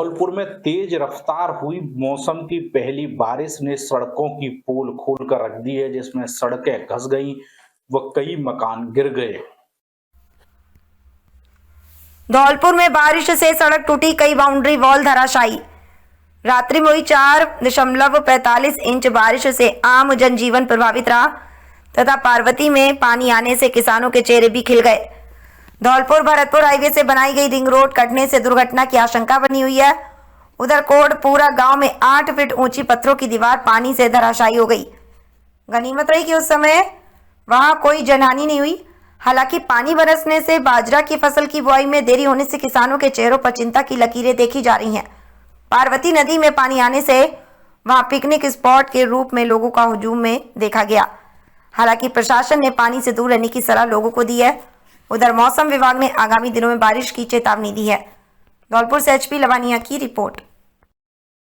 धौलपुर में तेज रफ्तार हुई मौसम की पहली बारिश ने सड़कों की पोल खोलकर रख दी है, जिसमें सड़कें धंस गईं व कई मकान गिर गए। धौलपुर में बारिश से सड़क टूटी, कई बाउंड्री वॉल धराशायी। रात्रि में हुई 4.45 इंच बारिश से आम जनजीवन प्रभावित रहा तथा पार्वती में पानी आने से किसानों के चेहरे भी खिल गए। धौलपुर भरतपुर हाईवे से बनाई गई रिंग रोड कटने से दुर्घटना की आशंका बनी हुई है। उधर कोटपुरा गांव में 8 फीट ऊंची पत्थरों की दीवार पानी से धराशायी हो गई। गनीमत रही कि उस समय वहां कोई जनहानि नहीं हुई। हालांकि पानी बरसने से बाजरा की फसल की बुआई में देरी होने से किसानों के चेहरों पर चिंता की लकीरें देखी जा रही हैं। पार्वती नदी में पानी आने से वहां पिकनिक स्पॉट के रूप में लोगों का हुजूम में देखा गया। हालांकि प्रशासन ने पानी से दूर रहने की सलाह लोगों को दी है। उधर मौसम विभाग ने आगामी दिनों में बारिश की चेतावनी दी है। धौलपुर से HP लवानिया की रिपोर्ट।